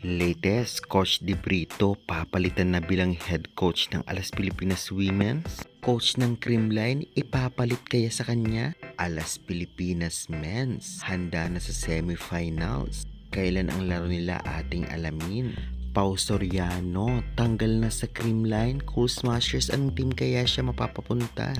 Latest, Coach De Brito papalitan na bilang head coach ng Alas Pilipinas Women's. Coach ng Creamline, ipapalit kaya sa kanya? Alas Pilipinas Men's, handa na sa semifinals. Kailan ang laro nila ating alamin. Pau Soriano, tanggal na sa Creamline. Cool Smashers, anong team kaya siya mapapapunta?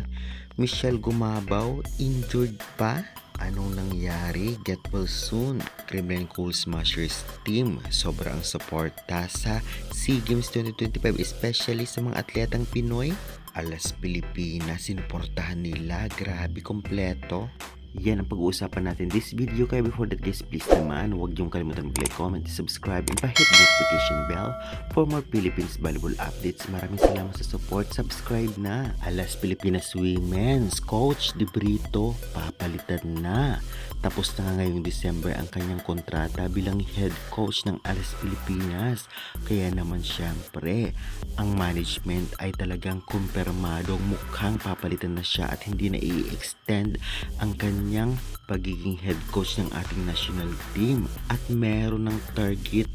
Michelle Gumabaw, injured pa? Anong nangyari? Get well soon. Creamline Cool Smashers team, sobrang suporta sa SEA Games 2025, especially sa mga atletang Pinoy. Alas Pilipinas, sinuportahan nila. Grabe, kompleto. Yan ang pag-uusapan natin this video. Kaya before that guys, please naman huwag niyong kalimutan mag-like, comment, subscribe, and pa-hit the notification bell for more Philippines volleyball updates. Maraming salamat sa support. Subscribe na. Alas Pilipinas Women's, Coach De Brito papalitan na. Tapos na nga ngayong December ang kanyang kontrata bilang head coach ng Alas Pilipinas. Kaya naman syempre, ang management ay talagang kumpirmadong mukhang papalitan na siya at hindi na i-extend ang kanyang pagiging head coach ng ating national team. At meron ng target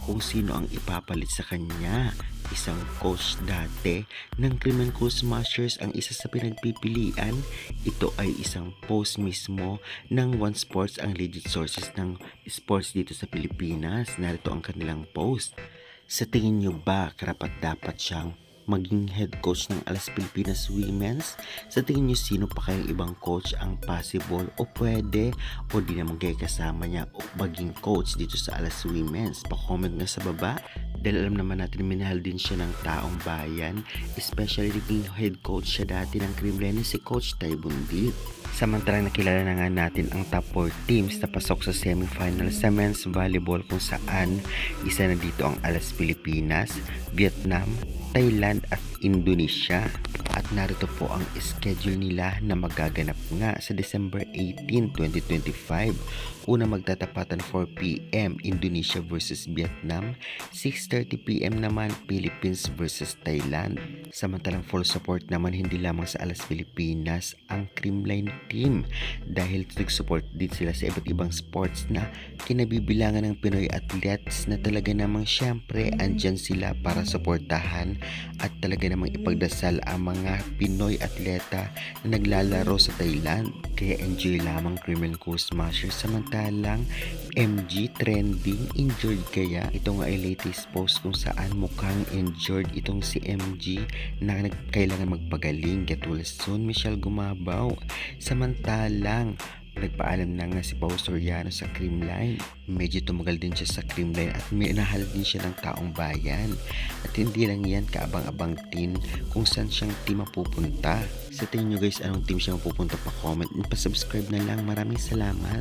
kung sino ang ipapalit sa kanya. Isang coach dati ng Creamline Cool Smashers ang isa sa pinagpipilian. Ito ay isang post mismo ng One Sports, ang legit sources ng sports dito sa Pilipinas. Narito ang kanilang post. Sa tingin nyo ba karapat dapat siyang maging head coach ng Alas Pilipinas Women's? Sa tingin nyo sino pa kayong ibang coach ang possible o pwede o di naman kayo kasama niya o maging coach dito sa Alas Women's? Pa-comment nga sa baba. Dahil alam naman natin minahal din siya ng taong bayan, especially naging head coach siya dati ng Creamline si Coach Tay Bundit. Samantalang nakilala na nga natin ang top 4 teams na pasok sa semifinal sa men's volleyball, kung saan isa na dito ang Alas Pilipinas, Vietnam, Thailand at Indonesia. At narito po ang schedule nila na magaganap nga sa December 18, 2025. Una magtatapatan 4 PM Indonesia versus Vietnam, 6:30 PM naman Philippines versus Thailand. Samantalang full support naman hindi lamang sa Alas Pilipinas ang Creamline team, dahil nag-support din sila sa iba't ibang sports na kinabibilangan ng Pinoy athletes na talaga namang syempre andyan sila para suportahan at talaga namang ipagdasal ang mga Pinoy atleta na naglalaro sa Thailand. Kaya enjoy lamang Creamline Cool Smashers. Samantalang MG trending, injured kaya? Ito nga ay latest post kung saan mukhang injured itong si MG na kailangan magpagaling. Get well soon, Michelle Gumabaw. Samantalang nagpaalam na nga si Pau Soriano sa Creamline. Medyo tumagal din siya sa Creamline at minahal din siya ng taong bayan. At hindi lang yan, kaabang-abang din kung saan siyang team mapupunta. Sa tingin nyo guys, anong team siya mapupunta? Pa-comment and pa-subscribe na lang. Maraming salamat.